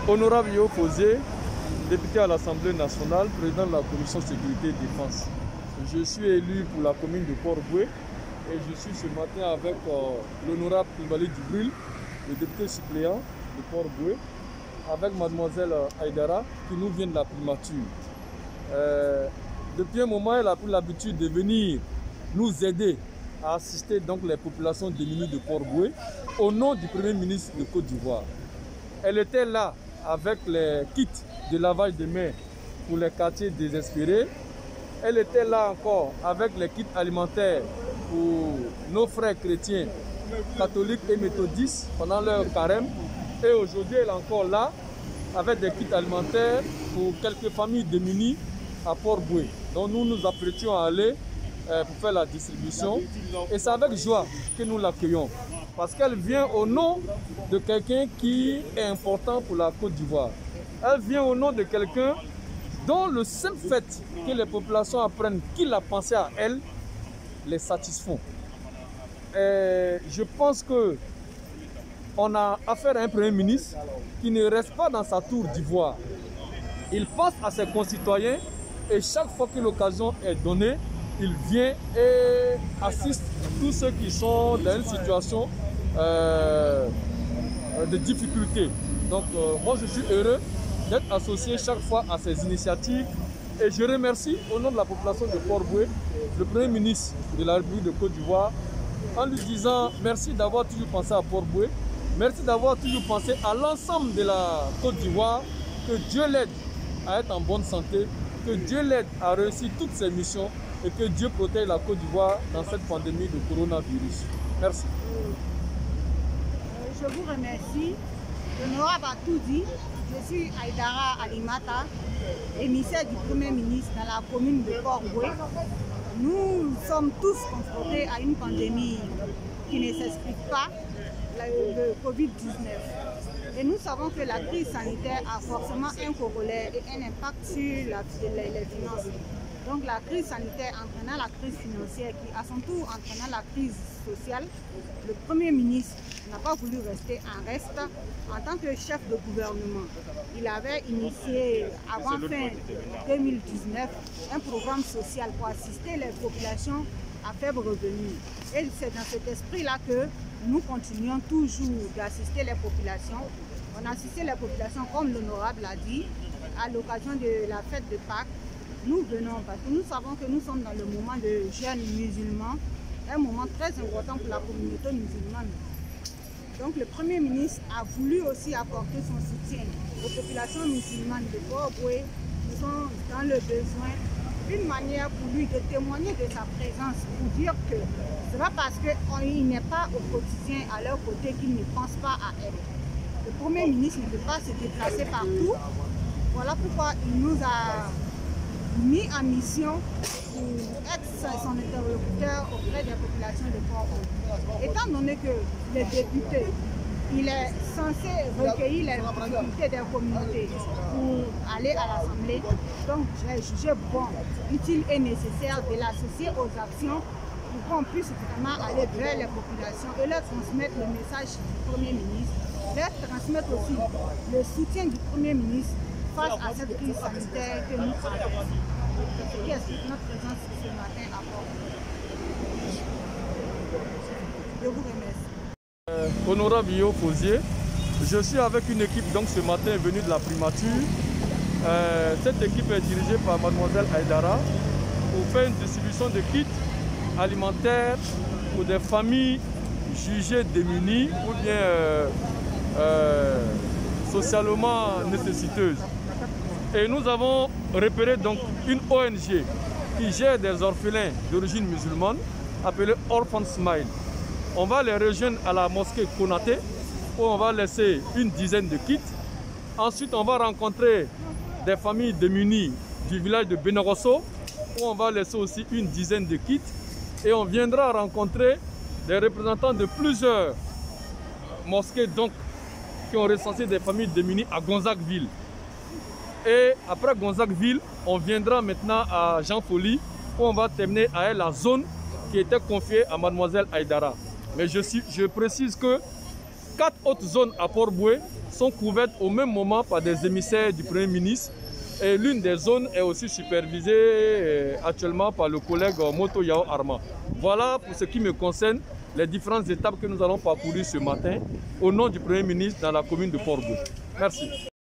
Honorable Yo Fosier, député à l'Assemblée nationale, président de la commission sécurité et défense. Je suis élu pour la commune de Port-Boué et je suis ce matin avec l'honorable Coulibaly Djibril, le député suppléant de Port-Boué, avec mademoiselle Aïdara qui nous vient de la primature. Depuis un moment, elle a pris l'habitude de venir nous aider à assister donc les populations démunies de Port-Boué au nom du Premier ministre de Côte d'Ivoire. Elle était là avec les kits de lavage de mains pour les quartiers désespérés. Elle était là encore avec les kits alimentaires pour nos frères chrétiens, catholiques et méthodistes pendant leur carême. Et aujourd'hui, elle est encore là avec des kits alimentaires pour quelques familles démunies à Port-Boué. Donc nous nous apprêtions à aller pour faire la distribution. Et c'est avec joie que nous l'accueillons. Parce qu'elle vient au nom de quelqu'un qui est important pour la Côte d'Ivoire. Elle vient au nom de quelqu'un dont le seul fait que les populations apprennent qu'il a pensé à elle les satisfont. Et je pense que on a affaire à un Premier ministre qui ne reste pas dans sa tour d'ivoire. Il pense à ses concitoyens et chaque fois que l'occasion est donnée, il vient et assiste tous ceux qui sont dans une situation de difficulté. Donc moi je suis heureux d'être associé chaque fois à ces initiatives et je remercie au nom de la population de Port-Boué le Premier ministre de la République de Côte d'Ivoire en lui disant merci d'avoir toujours pensé à Port-Boué, merci d'avoir toujours pensé à l'ensemble de la Côte d'Ivoire, que Dieu l'aide à être en bonne santé, que Dieu l'aide à réussir toutes ses missions et que Dieu protège la Côte d'Ivoire dans cette pandémie de coronavirus. Merci. Je vous remercie. L'honorable a tout dit. Je suis Aïdara Alimata, émissaire du Premier ministre dans la commune de Port-Boué. Nous sommes tous confrontés à une pandémie qui ne s'explique pas, le Covid-19. Et nous savons que la crise sanitaire a forcément un corollaire et un impact sur les finances. Donc la crise sanitaire entraînant la crise financière qui à son tour entraînant la crise sociale, le Premier ministre n'a pas voulu rester en reste en tant que chef de gouvernement. Il avait initié avant fin 2019 un programme social pour assister les populations à faible revenu. Et c'est dans cet esprit-là que nous continuons toujours d'assister les populations. On assistait les populations, comme l'honorable l'a dit, à l'occasion de la fête de Pâques. Nous venons parce que nous savons que nous sommes dans le moment de jeunes musulmans, un moment très important pour la communauté musulmane. Donc le Premier ministre a voulu aussi apporter son soutien aux populations musulmanes de Port-Boué qui sont dans le besoin, une manière pour lui de témoigner de sa présence, pour dire que ce n'est pas parce qu'il n'est pas au quotidien à leur côté qu'il ne pense pas à elle. Le Premier ministre ne peut pas se déplacer partout. Voilà pourquoi il nous a mis en mission pour être son interlocuteur auprès des populations de Port-Boué. Étant donné que le député, il est censé recueillir les difficultés des communautés pour aller à l'Assemblée, donc j'ai jugé bon, utile et nécessaire de l'associer aux actions pour qu'on puisse vraiment aller vers les populations et leur transmettre le message du Premier ministre, leur transmettre aussi le soutien du Premier ministre face à cette crise sanitaire que nous traversons. C'est ce qui explique notre présence ce matin à Port-Boué. Je vous remercie. Honorable Yo Fosier, je suis avec une équipe donc ce matin venue de la primature. Cette équipe est dirigée par mademoiselle Aïdara pour faire une distribution de kits alimentaires pour des familles jugées démunies ou bien socialement nécessiteuses. Et nous avons repéré donc une ONG qui gère des orphelins d'origine musulmane appelée Orphan Smile. On va les rejoindre à la mosquée Konaté où on va laisser une dizaine de kits. Ensuite, on va rencontrer des familles démunies du village de Benorosso où on va laisser aussi une dizaine de kits. Et on viendra rencontrer des représentants de plusieurs mosquées donc, qui ont recensé des familles démunies à Gonzagueville. Et après Gonzagueville, on viendra maintenant à Jean Folly où on va terminer à la zone qui était confiée à mademoiselle Aïdara. Mais je précise que 4 autres zones à Port-Boué sont couvertes au même moment par des émissaires du Premier ministre. Et l'une des zones est aussi supervisée actuellement par le collègue Moto Yao Arma. Voilà pour ce qui me concerne les différentes étapes que nous allons parcourir ce matin au nom du Premier ministre dans la commune de Port-Boué. Merci.